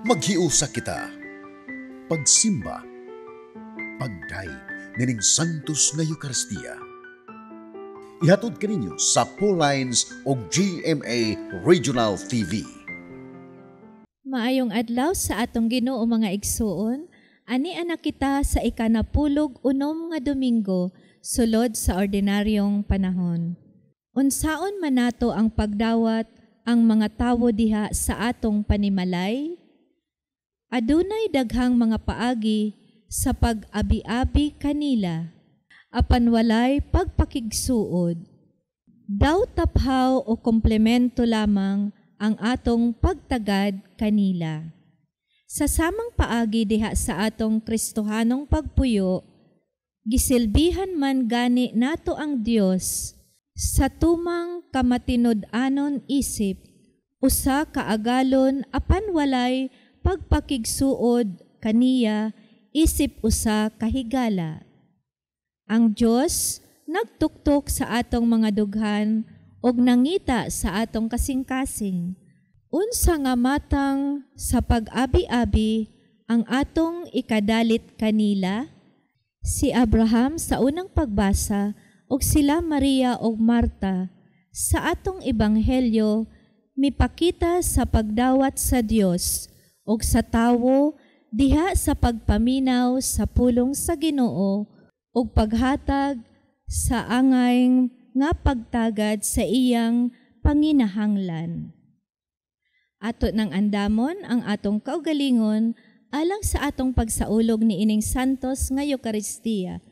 Maghiusa kita, pagsimba, pagdaig nining Santos nga Eucharistia. Ihatod kaninyo sa Pauline's o GMA Regional TV. Maayong adlaw sa atong Ginoo mga igsuon, ani anak kita sa ikanapulog unom nga Domingo, sulod sa ordinaryong panahon. Unsaon man nato ang pagdawat ang mga tawo diha sa atong panimalay? Adunay daghang mga paagi sa pag-abi-abi kanila, apan walay pagpakigsuod. Daw taphaw o komplemento lamang ang atong pagtagad kanila. Sa samang paagi diha sa atong Kristohanong pagpuyo, gisilbihan man gani nato ang Dios sa tumang kamatinod-anon isip, usa kaagalon apan walay pagpakigsuod kaniya isip usa kahigala. Ang Dios nagtuktok sa atong mga dughan og nangita sa atong kasing-kasing. Unsa nga matang sa pag-abi-abi ang atong ikadalit kanila? Si Abraham sa unang pagbasa og sila Maria og Marta sa atong ebanghelyo mipakita sa pagdawat sa Dios og sa tawo diha sa pagpaminaw sa pulong sa Ginoo og paghatag sa angay nga pagtagad sa iyang panginahanglan. Ato nang andamon ang atong kaugalingon alang sa atong pagsaulog ni ining Santos nga Eucharistia.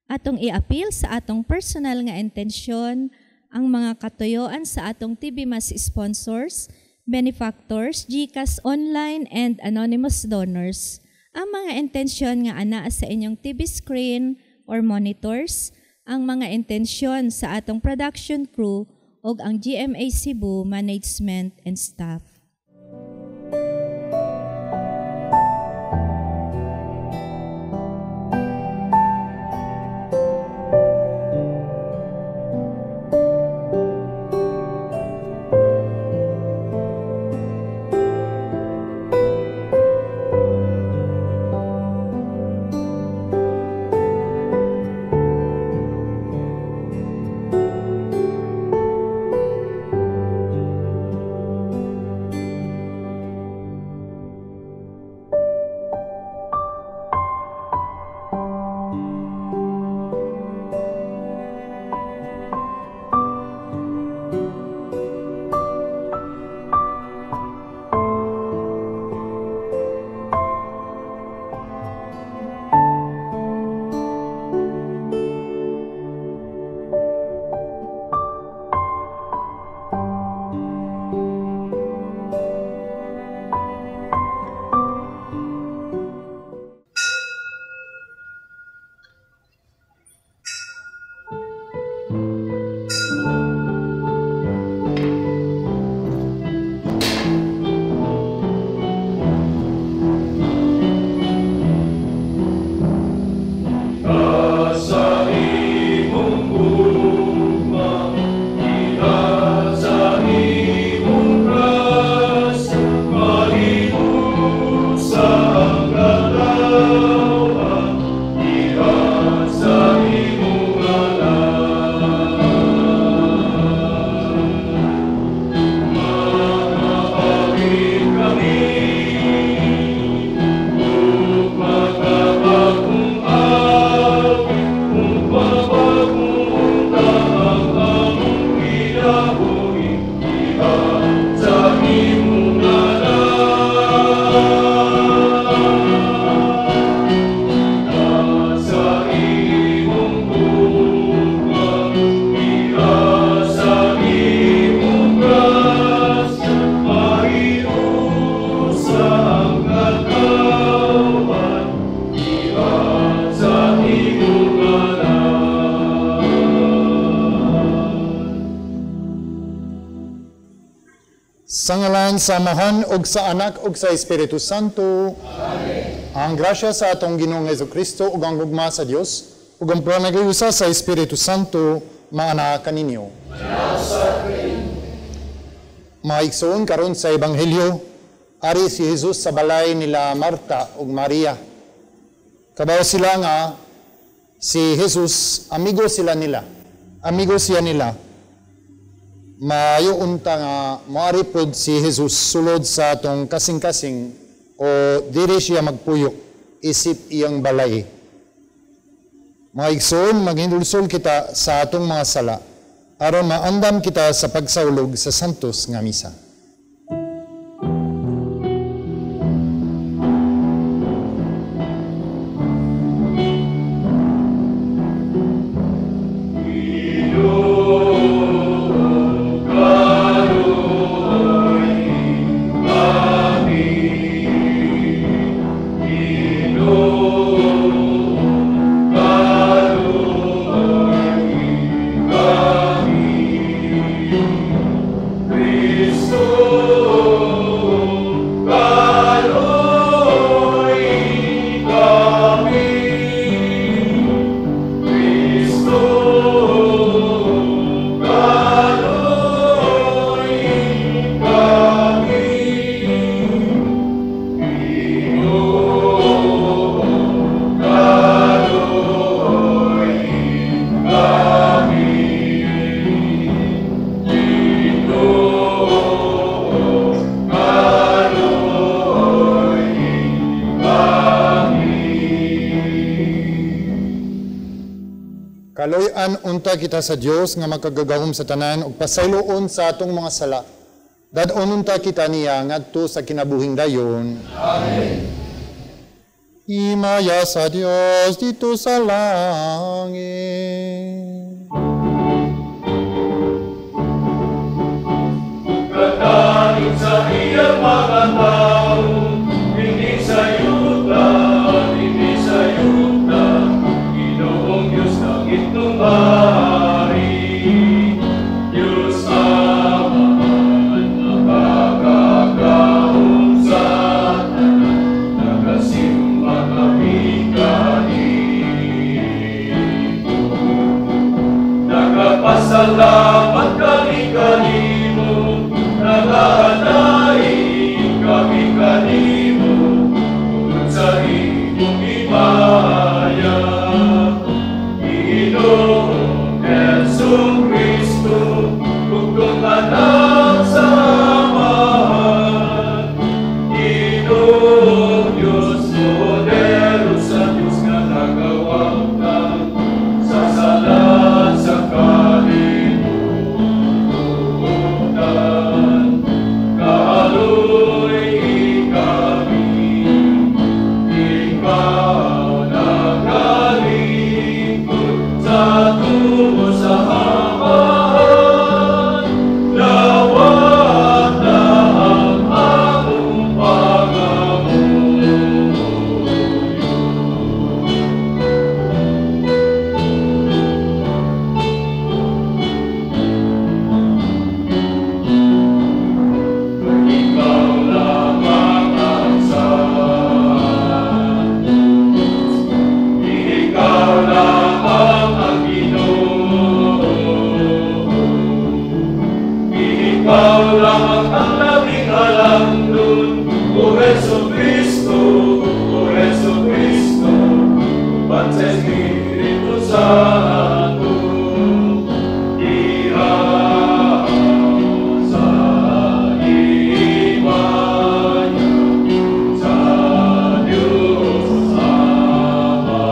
Atong iapil sa atong personal nga intensyon ang mga katuyoan sa atong TV Mass sponsors, benefactors, GCash online and anonymous donors. Ang mga intensyon nga anaa sa inyong TV screen or monitors, ang mga intensyon sa atong production crew o ang GMA Cebu management and staff. Sa ngalan sa Amahan ug sa Anak ug sa Espiritu Santo. Amen. Ang grasya sa atong Ginoong Jesucristo ug ang gugma sa Dios ug ang panagayusa sa Espiritu Santo maana kaninyo. Maigsoon karon sa Ebanghelyo ari si Jesus sa balay nila Marta ug Maria. Kabaw sila nga si Jesus, amigo siya nila. Maayo unta nga moari pod si Jesus sulod sa atong kasing-kasing o diri siya magpuyo isip iyang balay. Mga igsoon, maghindulsol kita sa atong mga sala aron maandam kita sa pagsaulog sa santos nga misa. Kaloy-an unta kita sa Dios nga makagagahom sa tanan ug pasayloon sa atong mga sala. Dadon unta kita niya ngadto sa kinabuhing dayon. Amen. Himaya sa Dios dito sa langit. Katanin sa iyang mga tao, hindi sa yuta, Ginoong Diyos ng itong hari, Diyos Amahan, nakakagahong sa tanan, nagasimba kami kanito. Nagapasalamat kami kanimo, nagahanain kami kanimo, tungkol sa iyong himaya. Ginoong Yesong Kristo, bugtong anak sa amahan. Ginoong Diyos, modelo sa Diyos nga nagawagtan, sa sala sa kalimutan. Kaloy kami, ikaw nagalingkod sa tungo sa amahan. Lawat na ang among pangamuyo. Ikaw lamang ang saan, ikaw lamang ang Ginoo. Ikaw lamang ang labing halangdon, O Jesucristo, uban sa Espiritu Santo. Ihaw sa himaya sa Diyos Ama.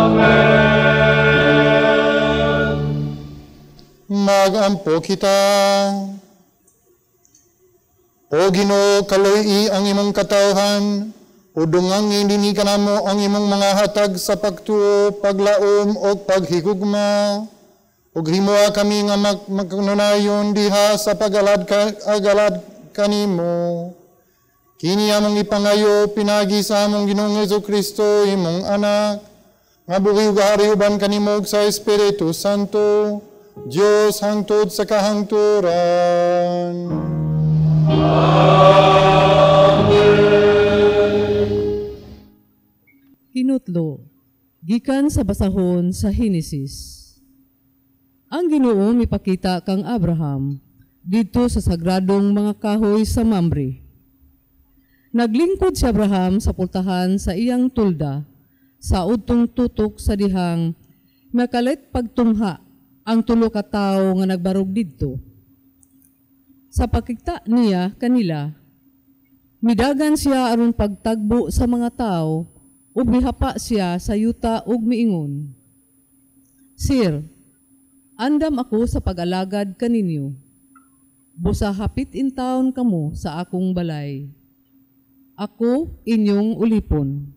Amen. Magampo kita. O Ginoo, kaloy ang imong katawhan, udungang indini kanamo ang imong mga hatag sa pagtuo, paglaom o paghigugma. Ug himoa kami nga magnunayon diha sa agalad kanimo. Kini among ipangayo pinagi sa among Ginoong Jesucristo imong anak, nga buhi ug hari-uban kanimo ug sa Espiritu Santo, Dios hangtod sa kahangturan. Amen. Hinutlo, Gikan sa basahon sa Henesis. Ang Ginoo mipakita kang Abraham dito sa sagradong mga kahoy sa Mamre. Naglingkod si Abraham sa pultahan sa iyang tulda, sa udtong tutok sa dihang makalit pagtungha ang tulo ka tawo nga nagbarog didto. Sa pakita niya kanila, midagan siya aron pagtagbo sa mga tao ug mihapa siya sa yuta ug miingon, Sir, andam ako sa pag-alagad kaninyo. Busa hapit in taon kamo sa akong balay. Ako inyong ulipon.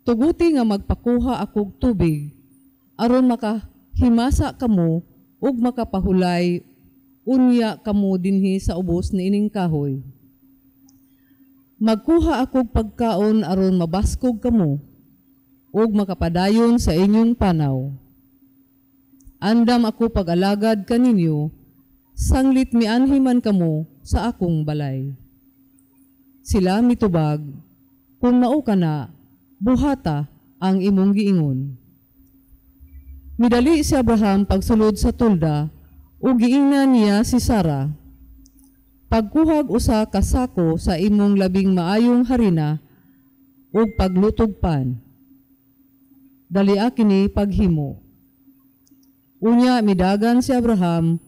Tuguti nga magpakuha akog tubig aron makahimasa kamo ug makapahulay unya kamo dinhi sa ubos ni ining kahoy. Magkuha akog pagkaon aron mabaskog kamo ug makapadayon sa inyong panaw. Andam ako pag-alagad kaninyo, sanglit mianhiman kamo sa akong balay. Sila mitubag, kung mao ka na, buhata ang imong giingon. Midali si Abraham pagsulod sa tulda, ug giingnan niya si Sarah. Pagkuhag usa ka sako sa imong labing maayong harina ug paglutog pan. Dalia kini paghimo. Unya midagan si Abraham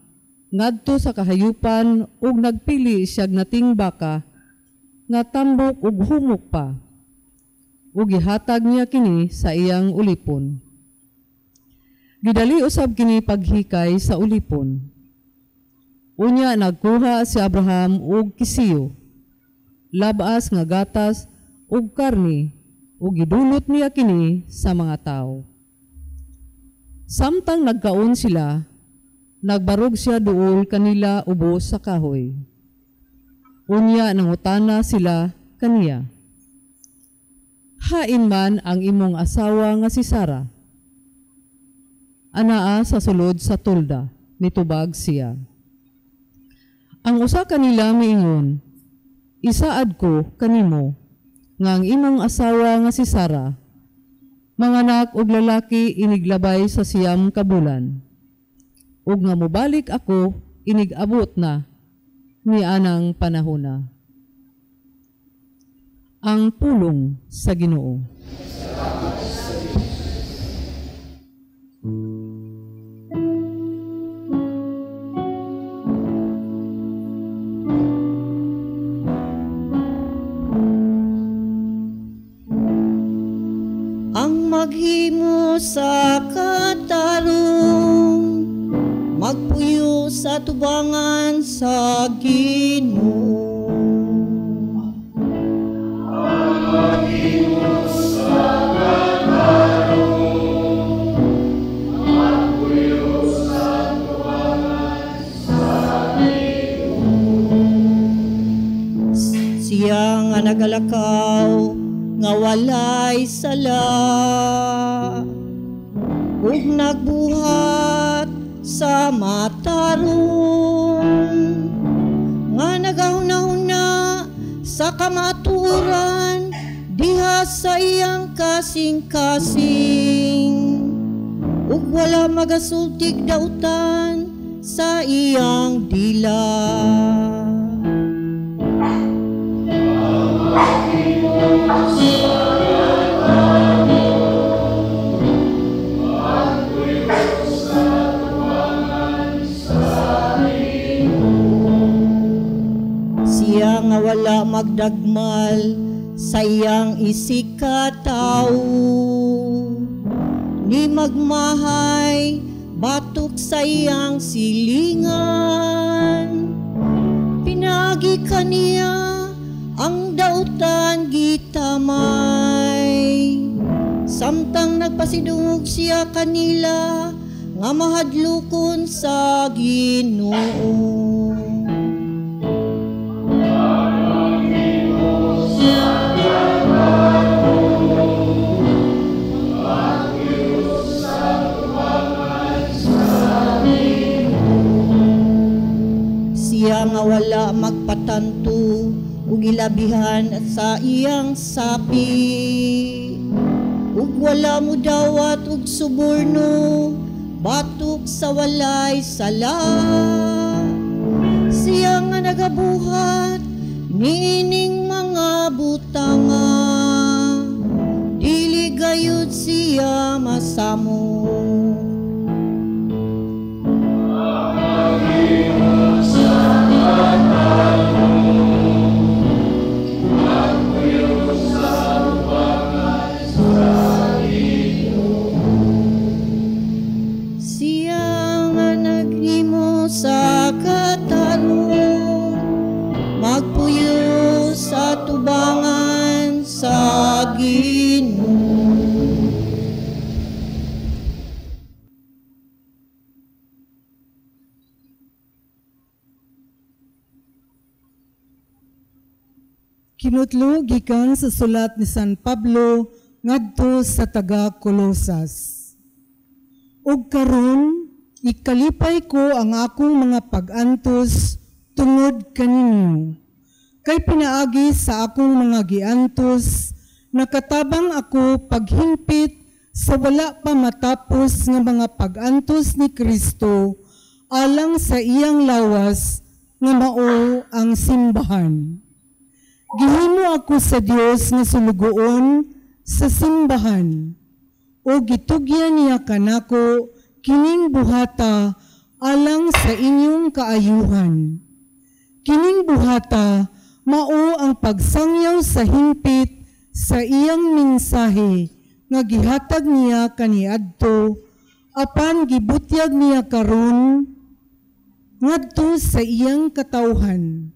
ngadto sa kahayupan ug nagpili siyag nating baka nga tambok ug humok pa. Ug gihatag niya kini sa iyang ulipon. Gidali usab kini paghikay sa ulipon. Unya nagkuha si Abraham og kisiyo, labas nga gatas ug karni ug gidulot niya kini sa mga tao. Samtang nagkaon sila, nagbarog siya duol kanila ubos sa kahoy. Unya nangutana sila kaniya, Hain man ang imong asawa nga si Sarah. Anaa sa sulod sa tulda, nitubag siya. Ang usa kanila miingon, Isaad ko kanimo, nga ang imong asawa nga si Sarah, manganak og lalaki iniglabay sa siyam ka bulan. Ug nga mobalik ako inigabot na ni anang panahona. Ang pulong sa Ginoo. Ang maghimo sa katarong, magpuyo sa tubangan sa Ginoo. Ang maghimo sa katarong, magpuyo sa tubangan sa Ginoo. Siya nga nagalakaw, nga walay sala, ug nagbuhat sa matarong, nga nagahuna-huna sa kamaturan, diha sa iyang kasing-kasing, ug wala magasultig dautan sa iyang dila. Siya nga wala magdagmal sa iyang isikataw, ni magmahay batok sa iyang silingan. Pinagi kaniya ang dautan gitamay, samtang nagpasidungog siya kanila nga mahadlukon sa Ginoo. Siya nga wala magpatanto ug ilabihan sa iyang sapi, ug wala mo dawat ug suborno, batok sa walay sala. Siya nga nagabuhat niining mga butanga, dili gayud siya masamo. Sa katarong magpuyo sa tubangan sa Ginoo. Kinutlo gikan sa sulat ni San Pablo ngadto sa taga Colosas. Ug karon ikalipay ko ang akong mga pag-antos tungod kaninyo. Kay pinaagi sa akong mga giantos, nakatabang ako paghimpit sa wala pa matapos nga mga pag-antos ni Kristo alang sa iyang lawas nga mao ang simbahan. Gihimo ako sa Dios nga sulugoon sa simbahan, o gitugyan niya kanako kining buhata alang sa inyong kaayuhan. Kining buhata mao ang pagsangyaw sa himpit sa iyang mensahe nga gihatag niya kaniadto apan gibutyag niya karon ngadto sa iyang katawhan.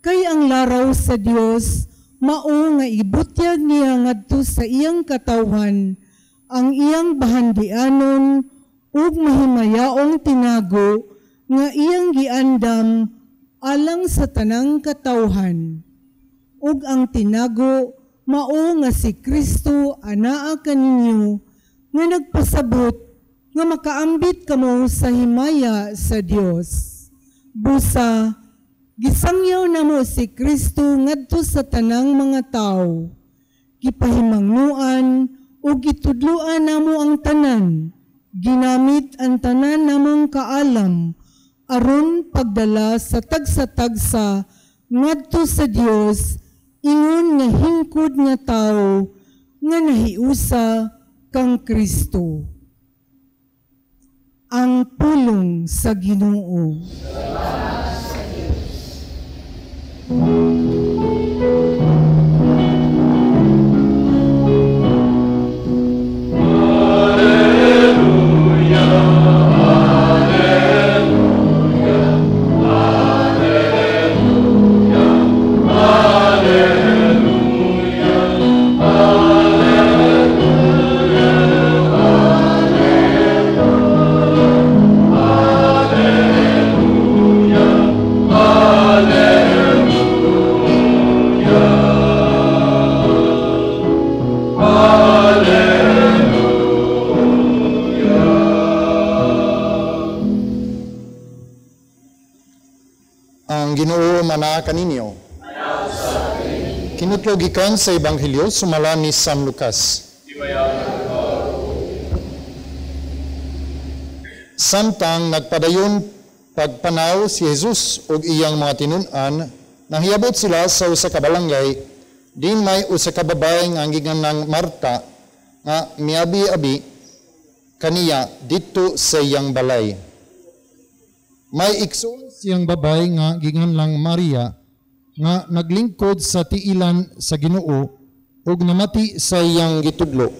Kay ang laraw sa Dios mao nga ibutyag niya ngadto sa iyang katawhan ang iyang bahandianon ug mahimayaong tinago nga iyang giandam alang sa tanang katawhan. Ug ang tinago mao nga si Kristo anaa kaninyo nga nagpasabot nga makaambit kamo sa himaya sa Dios. Busa gisangyaw namo si Kristo ngadto sa tanang mga tawo. Gipahimangnuan ug gitudloan namo ang tanan. Ginamit ang tanan namong kaalam aron pagdala sa tagsa-tagsa ngadto sa Dios ingon nga hingkod nga tawo nga nahiusa kang Kristo. Ang pulong sa Ginoo. Kaninyo. Kinutlo gikan sa Ebanghelyo sumala ni San Lucas. Samtang nagpadayon pagpanaw si Jesus ug iyang mga tinun-an, nahiyabot sila sa usa ka balangay, din may usa ka babae nga ginganang Marta nga miabi-abi kaniya dito sa iyang balay. May igsoon siyang babay nga ginganlang Maria nga naglingkod sa tiilan sa Ginoo ug namati sa iyang gitudlo.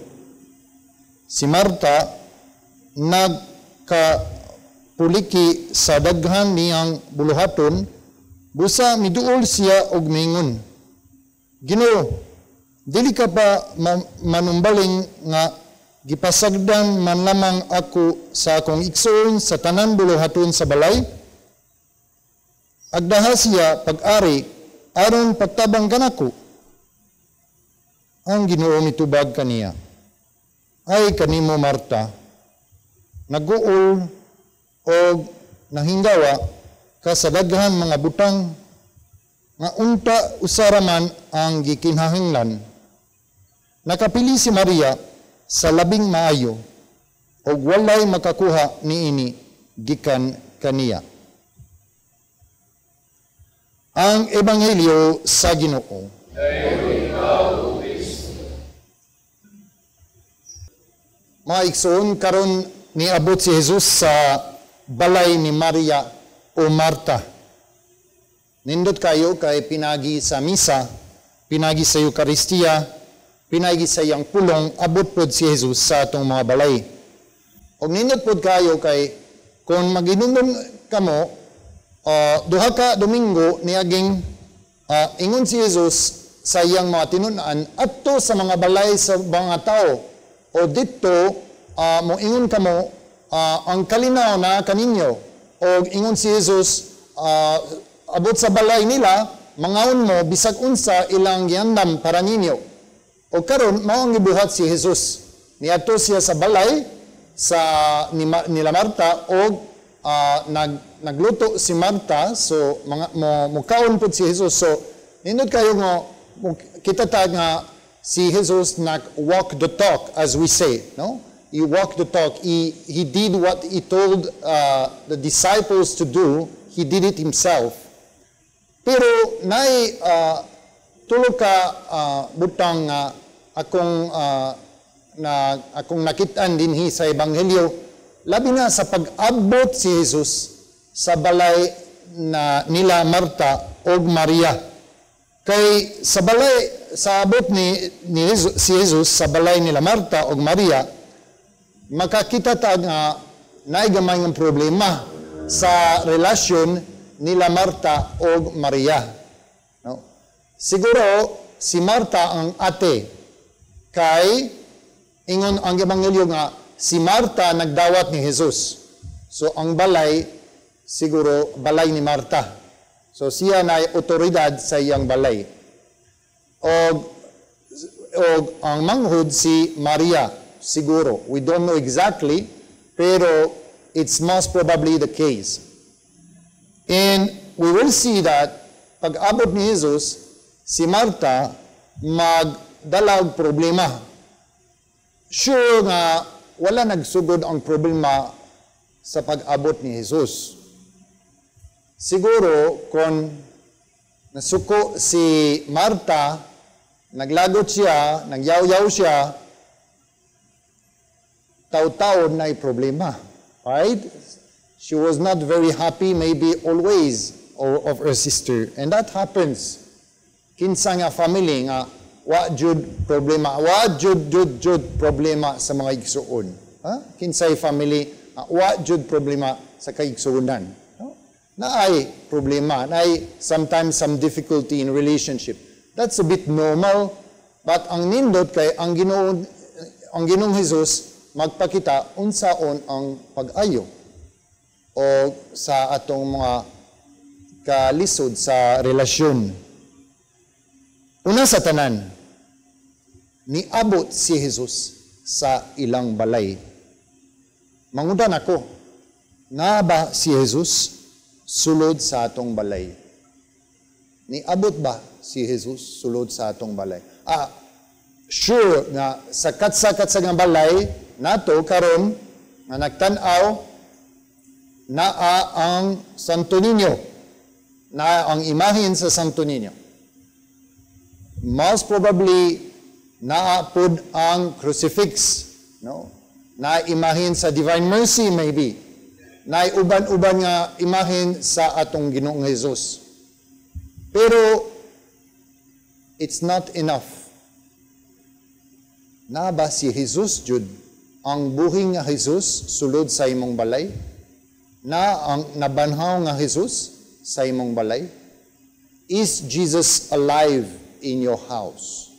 Si Marta nagkapuliki sa daghan niyang buluhaton, busa miduol siya og mingon, Ginoo, dili ka pa manumbaling nga gipasagdan man lamang ako sa akong igsoon sa tanan buluhaton sa balay? Agdaha siya pag-ari aron pagtabang kanako. Ang Ginoo mitubag kaniya, ay kanimo Marta, nag-uol o nahinggawa ka sa daghan mga butang nga unta usaraman ang gikinahanglan. Nakapili si Maria sa labing maayo o walay makakuha niini gikan kaniya. Ang Ebanghelyo sa Ginoo. Mga igsoon, karon niabot si Jesus sa balay ni Maria o Marta. Nindot kayo kay pinagi sa misa, pinagi sa Eucharistia, pinagi sa iyang pulong, abot pod si Jesus sa atong mga balay. Og nindot pod kayo kay kung maginunom kamo, duha ka Domingo niaging ingon si Jesus sa iyang mga tinun-an adto sa mga balay sa mga tao o dito mo ingon kamo ang kalinaw na kaninyo o ingon si Jesus abot sa balay nila mangaon mo bisag unsa ilang giandam para ninyo. O karon mao ang gibuhat si Jesus. Niadto siya sa balay sa nila Marta og nagluto si Marta, so mukaon po si Jesus. So nindot kayo nga kita tag nga si Jesus walk the talk, as we say, no? He walked the talk. He did what he told the disciples to do. He did it himself. Pero nay tulo ka butang akong nakitaan dinhi sa Ebanghelyo, labi na sa pag-abot si Jesus sa balay na nila Marta o Maria. Kay sa balay, sa abot si Jesus sa balay nila Marta o Maria, makakita ta nga naigamay ng problema sa relasyon nila Marta o Maria. No? Siguro si Marta ang ate, kay ingon ang Ebanghelyo nga si Marta nagdawat ni Jesus. So ang balay siguro balay ni Marta. So siya na otoridad sa iyang balay. Og ang manghud si Maria siguro. We don't know exactly, pero it's most probably the case. And we will see that pag abot ni Jesus, si Marta magdalag problema. Sure nga wala nagsugod ang problema sa pag-abot ni Jesus. Siguro kung nasuko si Marta, naglagot siya, nagyaw-yaw siya, taw-taon na problema. Right? She was not very happy, maybe always, of her sister. And that happens. Kinsa nga family nga wa jud problema sa mga igsuon. Kinsay family wa jud problema sa kaigsuonan. No? Naay problema, naay sometimes some difficulty in relationship. That's a bit normal, but ang nindot kay ang Ginoong Jesus magpakita unsaon ang pag-ayo o sa atong mga kalisod sa relasyon. Una sa tanan, niabot si Jesus sa ilang balay. Mangudan ako, nga ba si Jesus sulod sa atong balay? Niabot ba si Jesus sulod sa atong balay? Sure nga sa katsa-katsa nga balay nato karon nga nagtan-aw naa ang Santo Niño, naa ang imahen sa Santo Niño. Most probably naapod ang crucifix, no? Na imahen sa Divine Mercy maybe. Na uban-uban nga imahen sa atong Ginoong Jesus. Pero it's not enough. Na ba si Jesus jud ang buhing nga Jesus sulod sa imong balay? Na ang nabanhaw nga Jesus sa imong balay? Is Jesus alive in your house?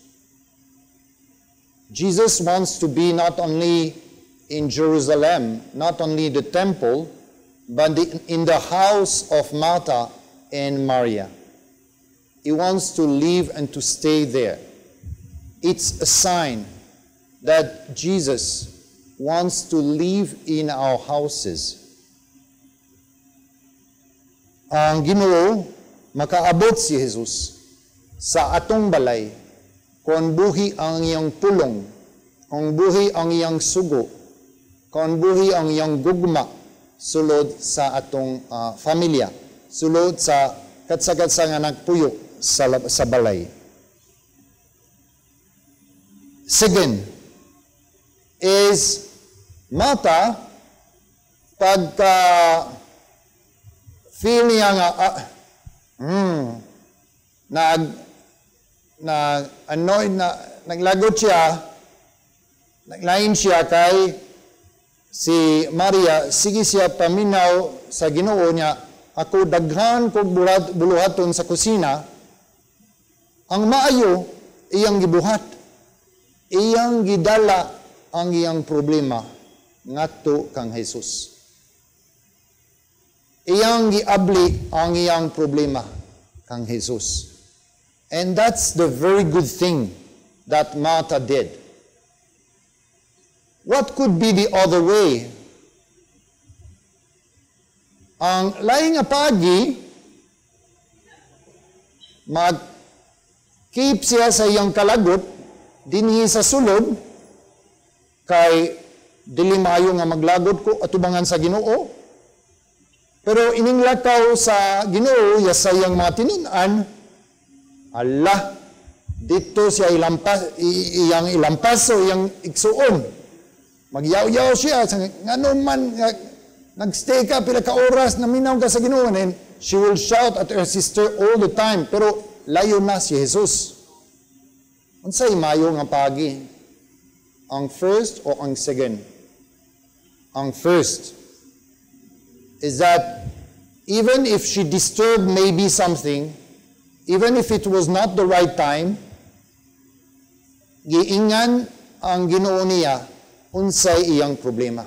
Jesus wants to be not only in Jerusalem, not only the temple, but in the house of Martha and Maria. He wants to live and to stay there. It's a sign that Jesus wants to live in our houses. Ang Ginoo, makaabot si Jesus sa atong balay kung buhi ang iyang pulong, kung buhi ang iyang sugo, kung buhi ang iyang gugma, sulod sa atong familia, sulod sa katsa-katsa nga nagpuyo sa balay. Second is Martha, pagka feel niya nga annoyed na naglagot siya, naglain siya kay si Maria, sige siya paminaw sa Ginoo niya, ako daghan kog buluhaton sa kusina, ang maayo iyang gibuhat, iyang gidala ang iyang problema ngadto kang Jesus. Iyang giabli ang iyang problema kang Jesus. And that's the very good thing that Martha did. What could be the other way? Ang laing apagi, mag-keep siya sa iyang kalagot, dinhi sa sulod, kay dili maayo nga maglagot ko atubangan sa Ginoo. Pero ininglakaw sa Ginoo ya sa iyang mga tinun-an, Allah, dito siya iyang ilampas o iyang iksuon. Magyaw-yaw siya, ngano man, nagstay ka pila ka oras, naminaw ka sa Ginoo, and she will shout at her sister all the time, pero layo na si Jesus. Unsay mayo nga pagi? Ang first o ang second? Ang first is that even if she disturbed maybe something, even if it was not the right time, giingan ang Ginoo niya unsay iyang problema.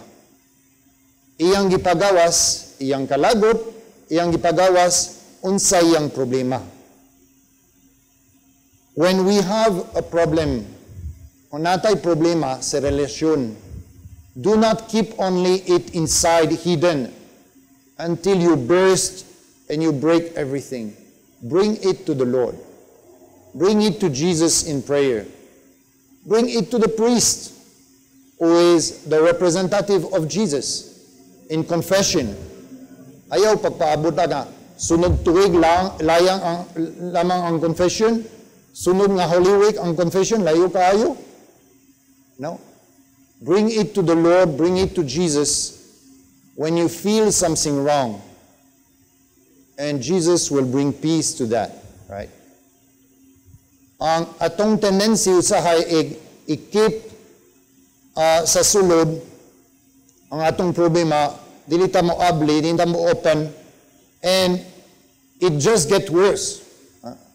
Iyang gipagawas, iyang kalagot, iyang gipagawas unsay iyang problema. When we have a problem, kung natay problema sa relasyon, do not keep only it inside, hidden, until you burst and you break everything. Bring it to the Lord. Bring it to Jesus in prayer. Bring it to the priest, who is the representative of Jesus in confession. Ayaw pagpaabot na sunog tuig lamang ang confession, sunog nga Holy Week ang confession, layo kaayo. No. Bring it to the Lord, bring it to Jesus when you feel something wrong. And Jesus will bring peace to that, right? Ang atong tendency usahay i-keep sa sulod ang atong problema, dili ta mo abli, dili ta mo open, and it just get worse.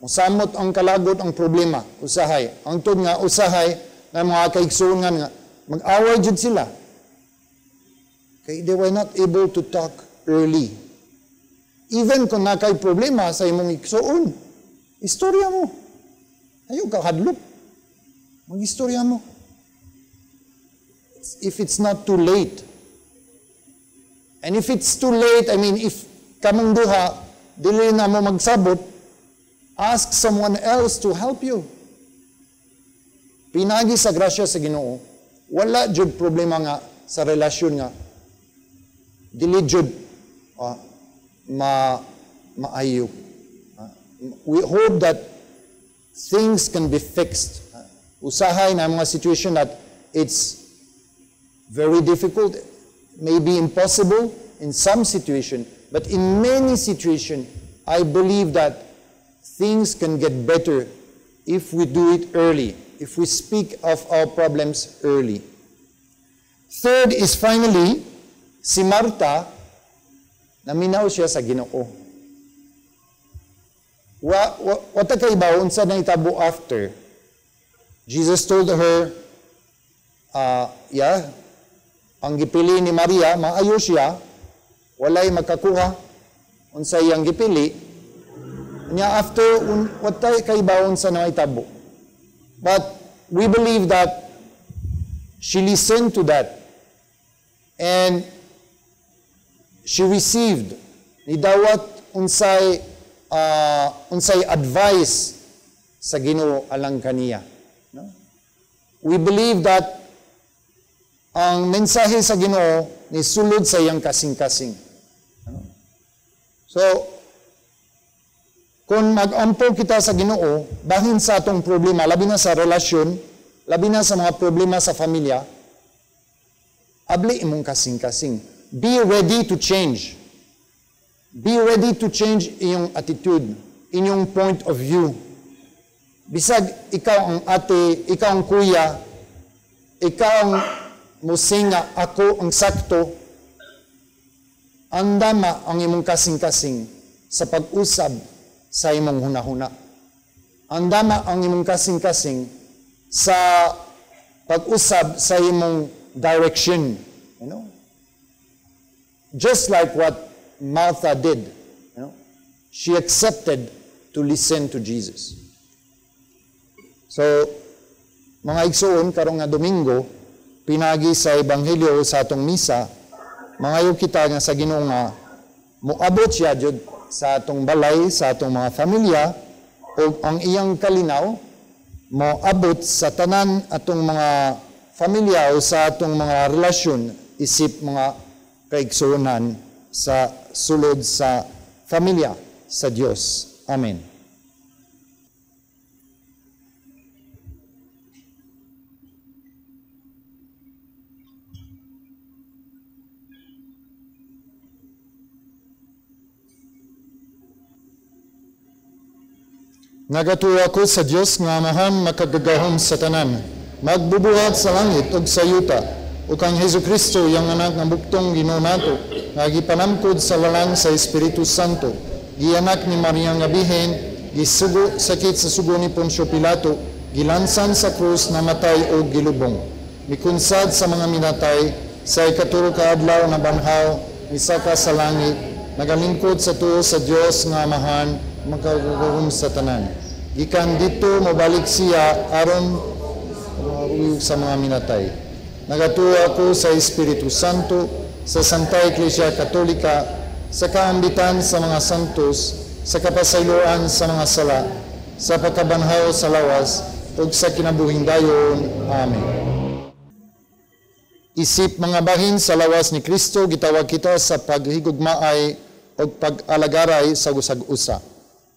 Musamot ang kalagot ang problema, usahay. Ang tud nga usahay na mga kaigsuon nga mag-away jud sila. Okay, they were not able to talk early. Even kung nakay problema sa imong igsuon, istorya mo. Ayaw ka hadlok. Mag-istorya mo. If it's not too late. And if it's too late, I mean, if kamong duha, dili na mo magsabot, ask someone else to help you. Pinagi sa grasya sa Ginoo, wala jud problema nga sa relasyon nga. Dili jud maayo. We hope that things can be fixed. Usahay na mga situation that it's very difficult, maybe impossible in some situation, but in many situations, I believe that things can get better if we do it early, if we speak of our problems early. Third is finally, si Martha, naminaw siya sa Ginoo. Wata kay bawon sa naitabo after. Jesus told her, ang gipili ni Maria, maayo siya, walay makakuha, unsay ang gipili, niya after, wata kay bawon sa naitabo. But we believe that she listened to that, and she received ni dawat unsay advice sa Ginoo alang kaniya. No? We believe that ang mensahe sa Ginoo ni sulod sa iyang kasing-kasing. No? So, kung mag-ampo kita sa Ginoo, bahin sa atong problema, labi na sa relasyon, labi na sa mga problema sa pamilya, abli imong kasing-kasing. Be ready to change. Be ready to change iyong attitude, inyong point of view. Bisag ikaw ang ate, ikaw ang kuya, ikaw ang musinga, ako ang sakto, andama ang imong kasing-kasing sa pag-usab sa imong hunahuna. Andama ang imong kasing-kasing sa pag-usab sa imong direction. You know? Just like what Martha did. You know? She accepted to listen to Jesus. So, mga igsoon, karong nga Domingo, pinagi sa Ebanghelyo sa atong misa, mangayo kita nga sa Ginoo nga moabot siya jud sa atong balay, sa atong mga familia, o ang iyang kalinaw moabot sa tanan atong mga familia o sa atong mga relasyon, isip mga kaigsuonan sa sulod sa familia sa Dios. Amen. Nagatuwa ko sa Dios nga amahan makagagahom sa tanan, magbubuhat sa langit ug sa yuta, ug kang Hesukristo yang anak nga buktong Ginoo nato, nga gipanamkod sa lalang sa Espiritu Santo, gianak ni Maria nga bihen, gisugo sakit sa sugo ni Poncio Pilato, gilansan sa krus, namatay ug gilubong. Mikunsad sa mga minatay, sa ikatulo ka adlaw na banhaw, misaka sa langit, nagalingkod sa tuo sa Dios nga amahan, magkagagahom sa tanan. Gikan dito mabalik siya aron sa mga minatay. Nagatuwa ko sa Espiritu Santo, sa Santa Iglesia Katolika, sa kaambitan sa mga santos, sa kapasayloan sa mga sala, sa pagkabanhaw sa lawas, ug sa kinabuhing dayon. Amen. Isip mga bahin sa lawas ni Kristo, gitawag kita sa paghigugmaay o pag-alagaray sa gusag-usa.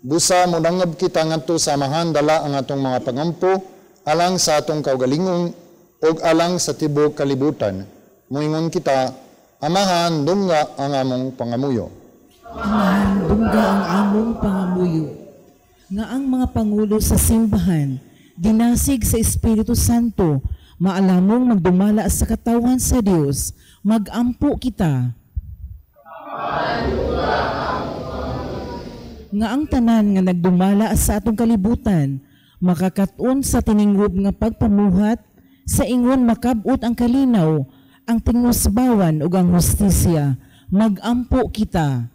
Busa mo nangab kita ngadto sa amahan dala ang atong mga pangampo alang sa atong kaugalingon o alang sa tibok kalibutan. Muingon kita, amahan dunga ang among pangamuyo. Amahan dunga ang among pangamuyo. Nga ang mga pangulo sa simbahan, dinasig sa Espiritu Santo, maalamong magdumala sa katawan sa Dios, magampo kita. Nga ang tanan nga nagdumala sa atong kalibutan, makakatun sa tiningub nga pagpamuhat, sa ingon makabot ang kalinaw, ang tingusbawan ug ang hustisya, magampo kita.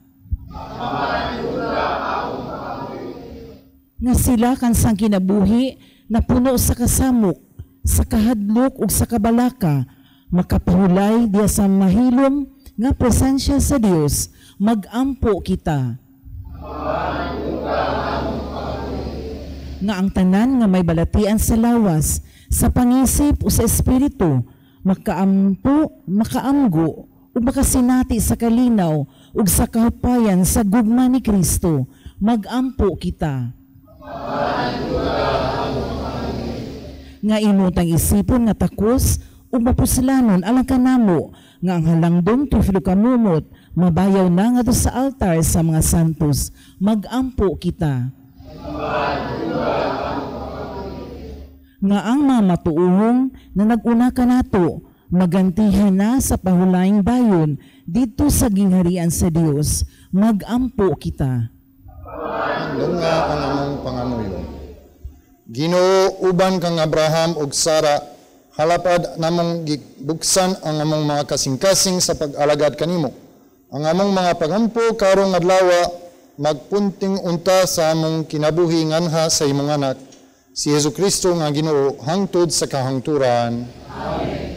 Nga sila kansang kinabuhi, na puno sa kasamok, sa kahadlok ug sa kabalaka, makapahulay diya sa mahilom nga presensya sa Dios, magampo kita. Nga ang tanan nga may balatian sa lawas, sa pangisip o sa espiritu, makaampo, makaamgo, o makasinati sa kalinaw o sa kahupayan sa gugma ni Kristo, magampo kita. Nga imutang isipon nga takos, o mapuslanon alang kanamo, nga ang halangdong tufilo kamumot, mabayaw na nga sa altar sa mga santos, magampo kita. Nga ang mga matuuhong na nag-una ka nato, magantihan na sa pahulaing dayon dito sa gingharian sa Dios, magampo kita. Dunga ang among pangamuyo. Ginoo, uban kang Abraham ug Sara, halapad namong gibuksan ang among mga kasing-kasing sa pag-alagad kanimo. Ang among mga pagampo karong adlaw magpunting unta sa among kinabuhi nganha sa imong anak, si Hesukristo nga Ginoo hangtod sa kahangturan. Amen.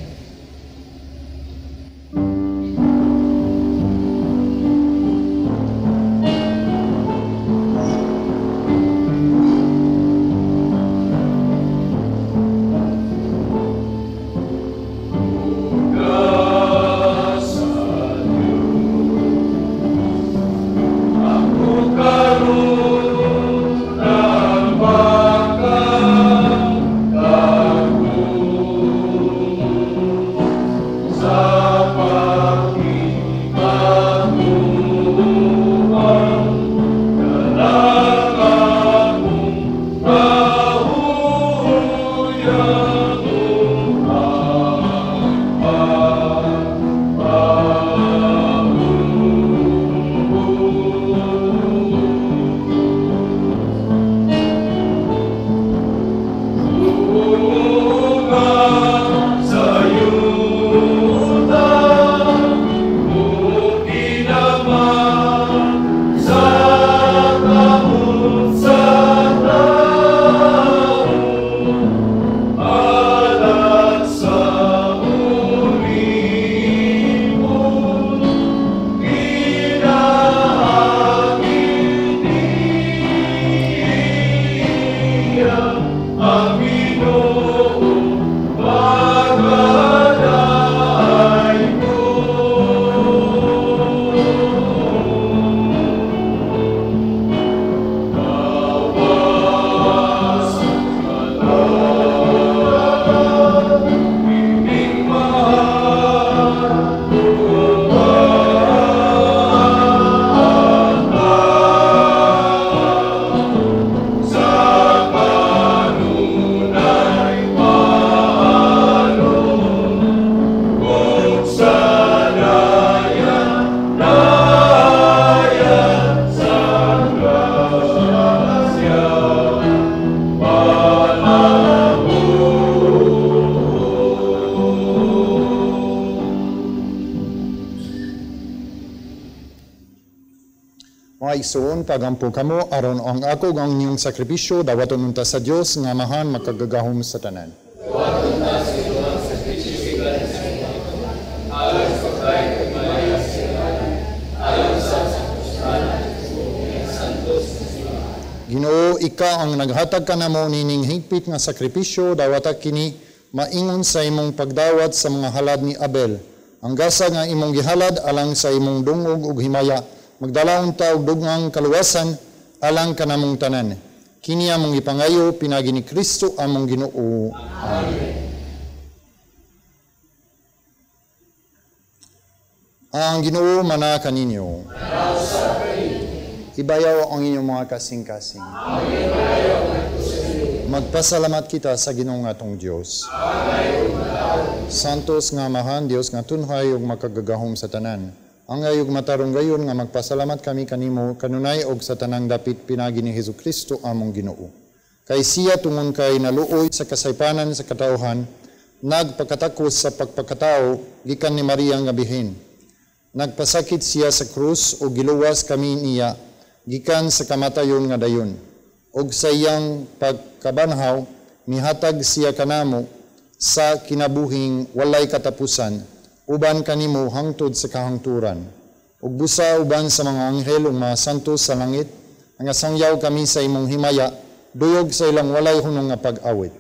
Mga igsoon, pagampo kamo, aron ang ako ang inyong sakripisyo, dawaton unta sa Dios nga amahan makagagahom sa tanan. Dawaton ta sa inyong sakripisyo siglan sa inyo. Ayon sa pagkain kay Maria Sina, ayon sa santusanan ng santos. Ginoo, ika ang naghatag ka namo nining higpit nga sakripisyo, dawata kini maingon sa imong pagdawat sa mga halad ni Abel. Ang gasa nga imong gihalad alang sa imong dungog ug himaya, magdalaon ta og dugang kaluwasan alang kanamong tanan. Kini among ipangayo pinagi ni Kristo among Ginoo. Amen. Ang Ginoo mana kaninyo. Ibayaw ang inyong mga kasing-kasing. Magpasalamat kita sa Ginoo atong Dios. Santos nga amahan, Dios nga tunhay ug makagagahom sa tanan. Ang ayog matarong gayon nga magpasalamat kami kanimo kanunay og sa tanang dapit pinagi ni Hesukristo among Ginoo. Kay siya tungon kay naluoy sa kasaypanan sa katawhan, nagpakatakos sa pagpakatao gikan ni Maria nga bihin. Nagpasakit siya sa krus ug giluwas kami niya gikan sa kamatayon nga dayon. Og sa iyang pagkabanhaw, mihatag siya kanamo sa kinabuhing walay katapusan, uban kanimo hangtod sa kahangturan. Ug busa uban sa mga anghel ug mga santos sa langit, nga sangyaw kami sa imong himaya, duyog sa ilang walay hunong nga pag-awit.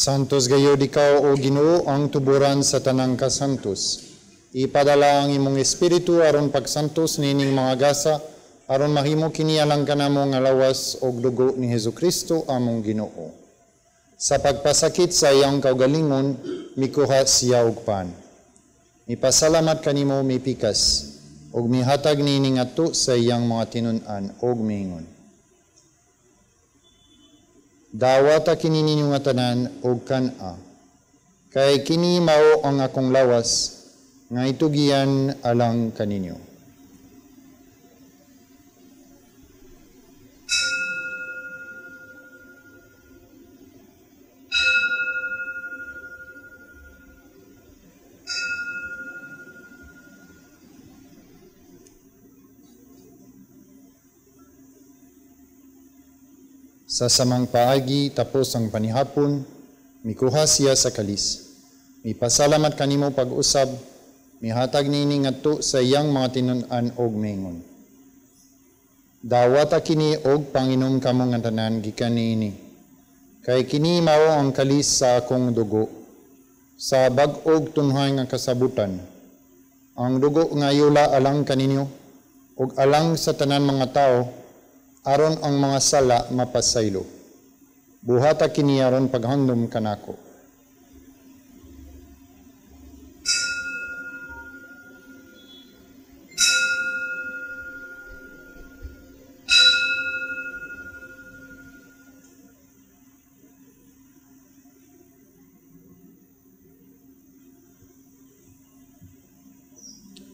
Santos gayod ikaw o Ginoo ang tuburan sa tanang kasantos. Ipadala ang imong espiritu aron pagsantos nining mga gasa aron mahimo kini alang kanamo nga lawas og dugo ni Hesukristo among Ginoo. Sa pagpasakit sa iyang kaugalingon mikuha siya og pan. Ipasalamat kanimo mipikas og mihatag nining ato sa iyang mga tinun-an og miingon. Dawata kini ninyo nga tanan og kana. Kay kini mao ang akong lawas nga itugian alang kaninyo. Sa samang paagi tapos ang panihapon, mikuha siya sa kalis. Mipasalamat kanimo pag-usab, mihatag nini ngadto sa iyang mga tinun-an og mingon. Dawata kini og panginom kamo nga tanan gikan niini. Kay kini mao ang kalis sa akong dugo, sa bag-og tunhay nga kasabutan. Ang dugo nga yula alang kaninyo, og alang sa tanan mga tao, aron ang mga sala mapasaylo. Buhata kini aron paghandom kanako.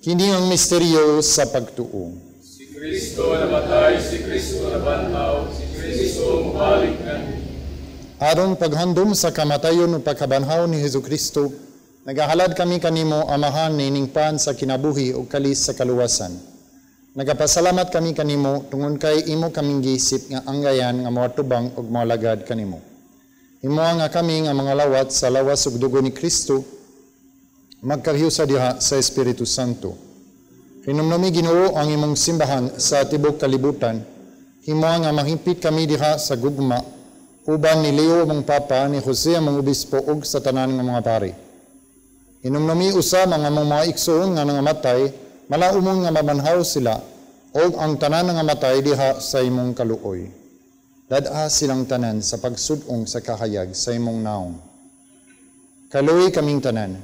Kini ang misteryo sa pagtuo. Kristo namatay, si Kristo nabanhaw, si Kristo mubalik na. Aron paghandom sa kamatayon o pagkabanhaw ni Hesukristo, nagahalad kami kanimo amahan nining pan sa kinabuhi o kalis sa kaluwasan. Nagapasalamat kami kanimo tungod kay imo kaming giisip nga anggayan nga mawatubang og mawalagad kanimo. Imo nga kami nga mga lawat sa lawas ug dugo ni Kristo magkahiusa diha sa Espiritu Santo. Hinumnumi Ginoo ang imong simbahan sa tibok kalibutan. Himoa nga mahimpit kami diha sa gugma, uban ni Leo mong Papa, ni Jose mong obispo ug sa tanan nga mga pari. Hinumnumi usa mga igsoon nga nangamatay, malaumon nga mabanhaw sila, og ang tanan nga matay diha sa imong kaluoy. Dad-a silang tanan sa pagsudong sa kahayag sa imong naong. Kaluoy kaming tanan,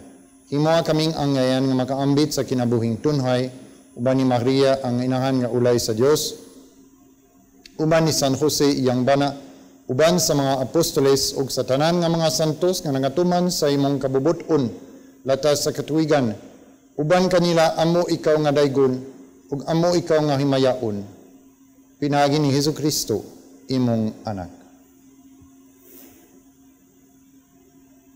himoa kaming angyayan nga makaambit sa kinabuhing tunhay, uban ni Maria ang inahan nga ulay sa Dios, uban ni San Jose iyang bana, uban sa mga apostoles ug sa tanan nga mga santos nga nangatuman sa imong kabubuton latas sa katuigan, uban kanila amo ikaw nga daygon ug amo ikaw nga himayaon. Pinagi ni Hesukristo imong anak.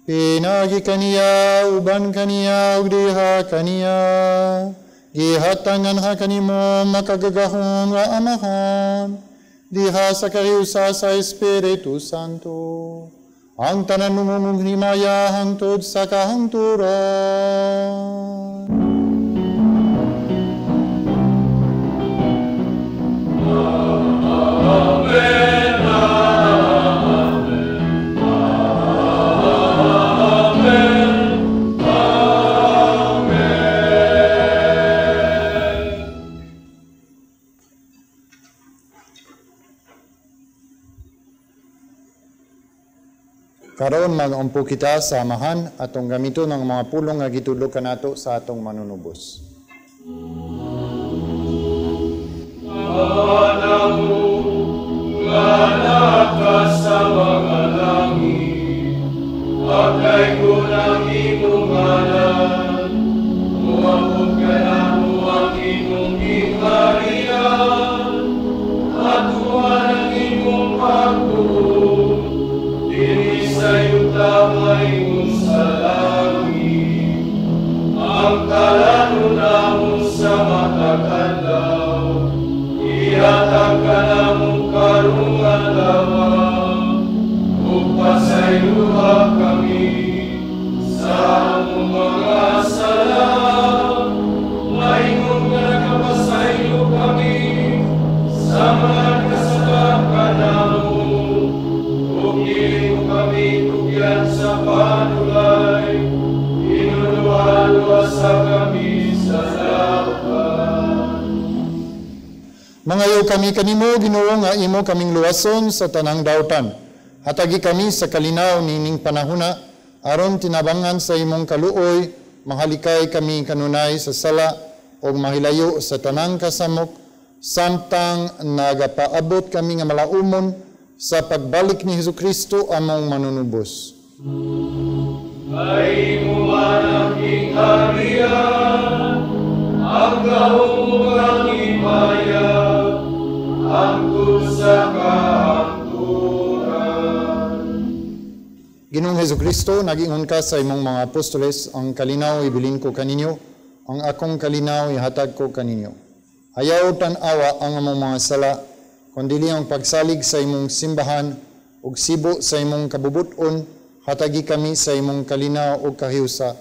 Pinagi kaniya uban kaniya ug diha kaniya. Gihatangan ha kanimo makagagahong nga amahan, diha sa kahiusa sa Espiritu Santo, ang tanan mong himaya hangtod sa kahangturan. Amen. Karon mag-umpo kita sa amahan atong gamiton ng mga pulong nga gitudlo kanato sa atong manunubos. Panamu, ka sa mga langit, pagkay ko ng imong ngalan, umabot ka na mo ang imong giharian, at tuwan ang imong pagtuon, diri sa yuta ngayon sa langit, ang kalanunahon sa matakadlaw, ihatag ka na mong karungan lamang, upasayuha kami sa among mga sala, maingon ka na kapasayo kami sa mga kasalak ka namon, ug dili mo kami tugyan sa panulay, inuluhan-luwasa kami sa laban. Mangayo kami kanimo, Ginoo, nga imo kaming luwason sa tanang dautan. Hatagi kami sa kalinaw nining panahuna, aron tinabangan sa imong kaluoy, mahalikay kami kanunay sa sala, o mahilayo sa tanang kasamok, samtang nagapaabot kami nga malaumon sa pagbalik ni Hesukristo among manunubos. Ay mo man ang harian, ang gahong ang himaya, hangtod sa kahangturan. Ginoong Hesukristo, nag-ingon ka sa imong mga apostoles, ang kalinaw ibilin ko kaninyo, ang akong kalinaw ihatag ko kaninyo. Ayaw tan-awa ang among mga sala, kundili ang pagsalig sa imong simbahan, ug sibo sa imong kabubuton, hatagi kami sa imong kalinaw ug kahiusa,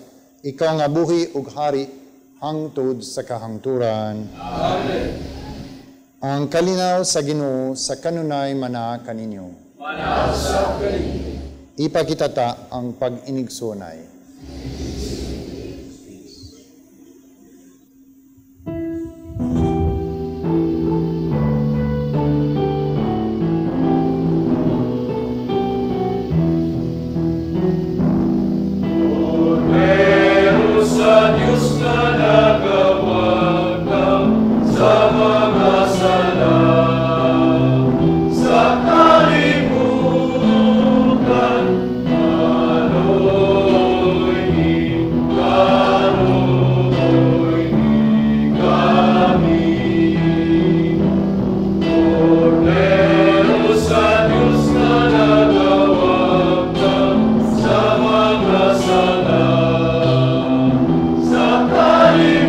ikaw nga buhi ug hari, hangtod sa kahangturan. Amen. Ang kalinaw sa Ginoo sa kanunay mana kaninyo. Manasa kaninyo. Ipakitata ang pag-inigsunay. Sa Diyos na nagawag sa mga sala, sa kalibutan, kanoy ni kami. Cordero sa Diyos na nagawag sa mga sala, sa kalibutan,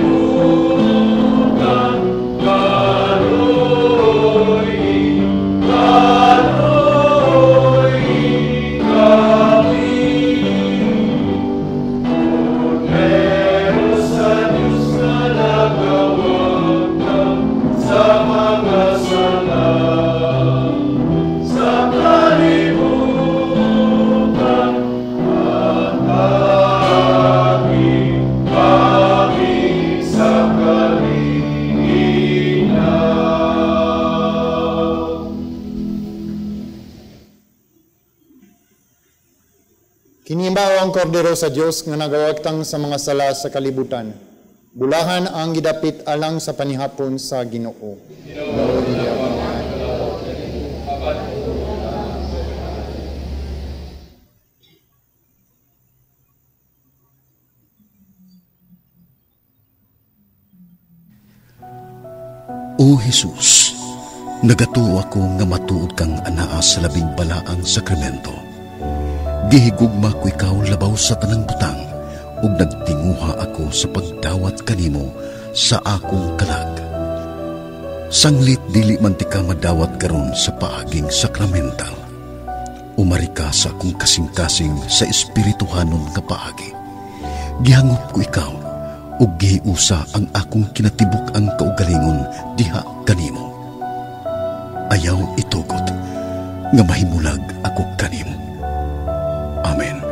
ang kordero sa Dios nga nagawagtang sa mga sala sa kalibutan. Bulahan ang gidapit alang sa panihapon sa Ginoo. O Jesus, nagatuo ako nga matuod kang anaa sa labing balaang sakramento. Gihigugma ko ikaw labaw sa tanang butang, ug nagtinguha ako sa pagdawat kanimo sa akong kalag. Sanglit dili man ti ka madawat karon sa paaging sakramental. Umari ka sa akong kasing-kasing sa espirituhanon nga paagi. Gihangot ko ikaw, ug gihiusa ang akong kinatibuk ang kaugalingon diha kanimo. Ayaw itugot nga mahimulag ako kanimo. Amen.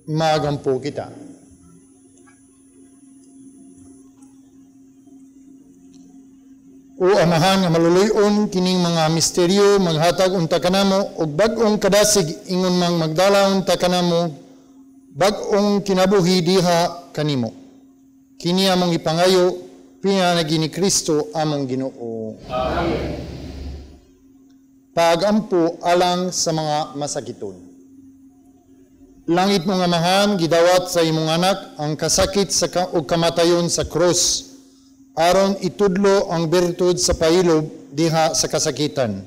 Magampo kita. O Amahan nga maluluyon kining mga misteryo maghatag unta kanamo og bag-ong kadasig ingon mang magdala unta kanamo bag-ong kinabuhi diha kanimo. Kini among ipangayo pinanagi ni Kristo among Ginoo. Amen. Pagampo alang sa mga masakiton. Langit mong Amahan, gidawat sa imong anak ang kasakit o kamatayon sa krus, aron itudlo ang bertud sa pailob diha sa kasakitan.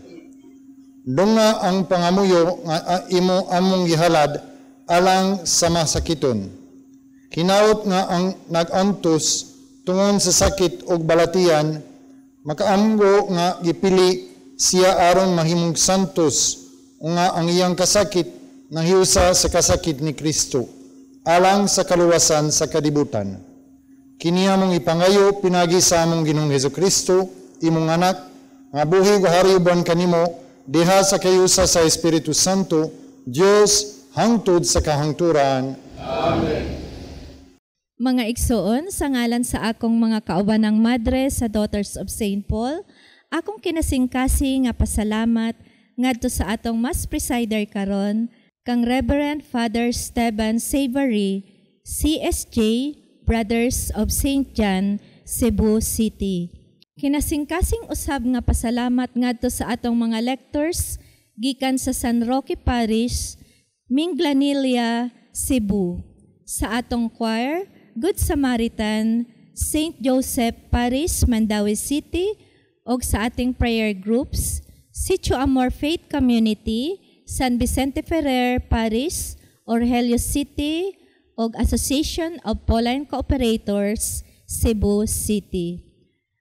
Dunga ang pangamuyo nga imo among gihalad alang sa masakiton. Kinaot nga ang nagantos Tungon sa sakit ug balatian, makaamgo nga gipili siya aron mahimong santos nga ang iyang kasakit nahiusa sa kasakit ni Kristo alang sa kaluwasan sa kadibutan. Kiniya mong ipangayo pinagi sa among Ginoong Hesukristo, imong anak, nga buhi ug hariuban kanimo diha sa kayusa sa Espiritu Santo, Dios hangtod sa kahangturan. Amen. Mga igsoon, sa ngalan sa akong mga kaubanang madre sa Daughters of St. Paul, akong kinasingkasi nga pasalamat ngadto sa atong mas presider karon kang Reverend Father Esteban Savory, CSJ, Brothers of St. John, Cebu City. Kinasingkasing usab nga pasalamat ngadto sa atong mga lectors gikan sa San Roque Parish, Minglanilla, Cebu. Sa atong choir, Good Samaritan, St. Joseph Parish, Mandaue City, og sa ating prayer groups, Sitio Amor Faith Community, San Vicente Ferrer Parish, Orhelio City, og Association of Pauline Cooperators, Cebu City.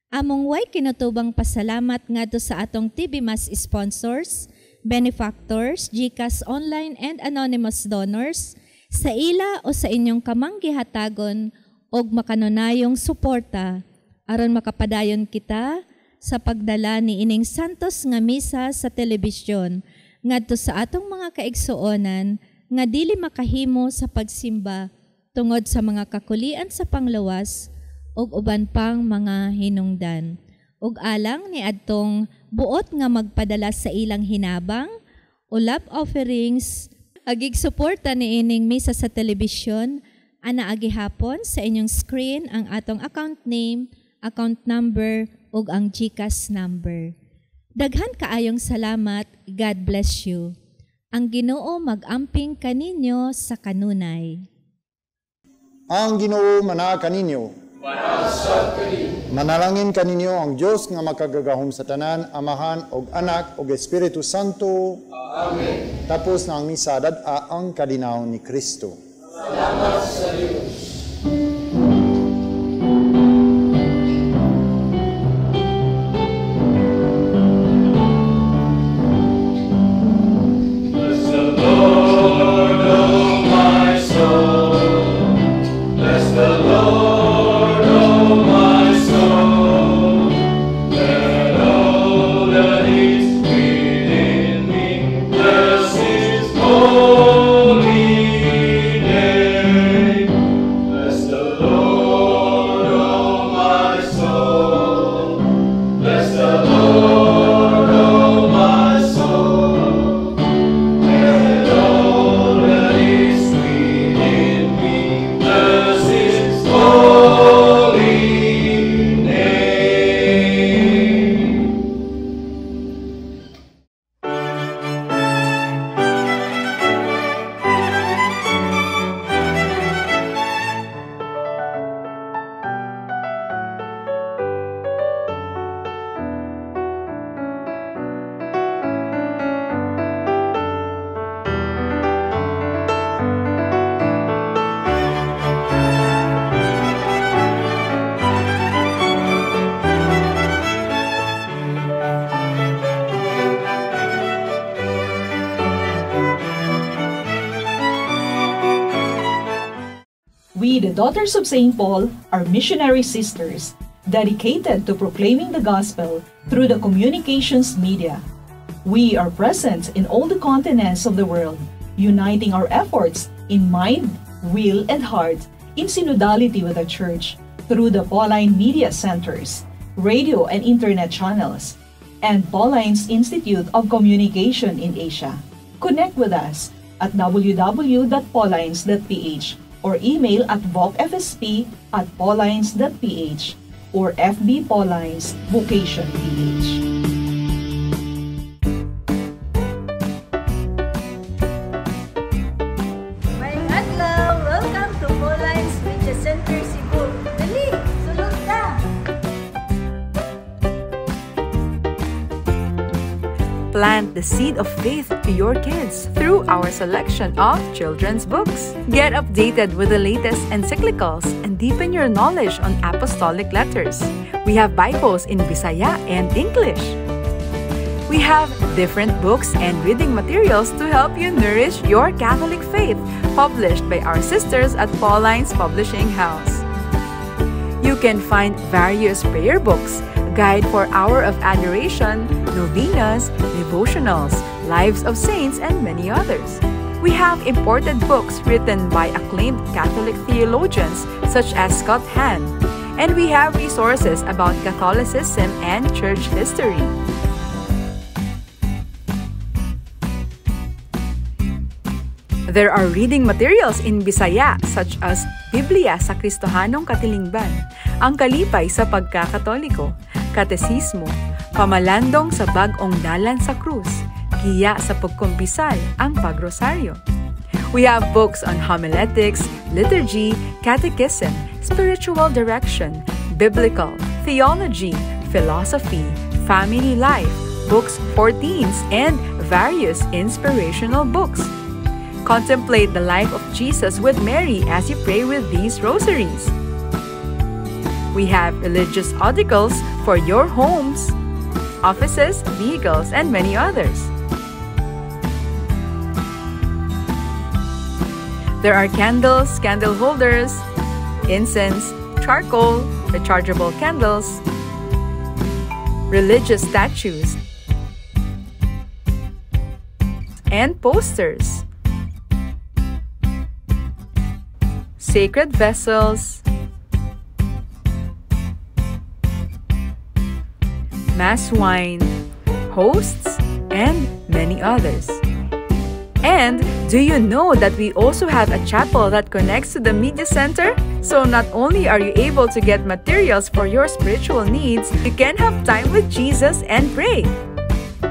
Among way kinutubang pasalamat ngadto sa atong TV Mass sponsors, benefactors, GCash online and anonymous donors, sa ila o sa inyong kamanggihatagon og makanunayong suporta aron makapadayon kita sa pagdala ni ining santos nga misa sa telebisyon ngadto sa atong mga kaigsuonan nga dili makahimo sa pagsimba tungod sa mga kakulian sa panglawas ug uban pang mga hinungdan. Ug alang ni adtong buot nga magpadala sa ilang hinabang o love offerings agig suporta ni ining misa sa telebisyon, ana agihapon sa inyong screen ang atong account name, account number, ug ang GCash number. Daghan kaayong salamat, God bless you. Ang Ginoo mag-amping kaninyo sa kanunay. Ang Ginoo mana kaninyo. Manalangin kaninyo ang Dios nga makagagahom sa tanan, Amahan ug Anak ug Espiritu Santo. Amen. Tapos na ang misa dad-a ang kadinaw ni Kristo. Salamat sa Diyos. Bless the Lord, O my soul. Bless the Lord. We, the Daughters of St. Paul, are missionary sisters dedicated to proclaiming the gospel through the communications media. We are present in all the continents of the world, uniting our efforts in mind, will, and heart in synodality with the Church through the Pauline Media Centers, radio and internet channels, and Pauline's Institute of Communication in Asia. Connect with us at www.paulines.ph or email at vocfsp@paulines.ph or FB Paulines Vocation PH. Mayang adlaw! Welcome to Paulines Media Center Cebu. Dali! Sulod ka! Plant the seed of faith to your kids through our selection of children's books. Get updated with the latest encyclicals and deepen your knowledge on apostolic letters. We have Bibles in Bisaya and English. We have different books and reading materials to help you nourish your Catholic faith, published by our sisters at Pauline's Publishing House. You can find various prayer books, Guide for Hour of Adoration, Novenas, Devotionals, Lives of Saints, and many others. We have imported books written by acclaimed Catholic theologians such as Scott Hahn, and we have resources about Catholicism and church history. There are reading materials in Bisaya such as Biblia sa Kristohanong Katilingban, Ang Kalipay sa Pagkakatoliko, Katesismo, Pamalandong sa Bag-ong Dalan sa Krus, Giya sa Pagkumpisal, Ang Pagrosaryo. We have books on homiletics, liturgy, catechism, spiritual direction, biblical, theology, philosophy, family life, books for teens, and various inspirational books. Contemplate the life of Jesus with Mary as you pray with these rosaries. We have religious articles for your homes, offices, vehicles, and many others. There are candles, candle holders, incense, charcoal, rechargeable candles, religious statues, and posters, sacred vessels, mass wine, hosts, and many others. And do you know that we also have a chapel that connects to the media center? So not only are you able to get materials for your spiritual needs, you can have time with Jesus and pray.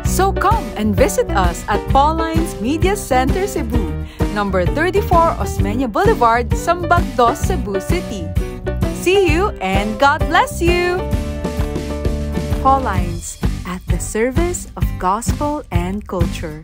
So come and visit us at Pauline's Media Center Cebu, number 34 Osmeña Boulevard, Sambag 2, Cebu City. See you and God bless you! Pauline's, at the service of gospel and culture.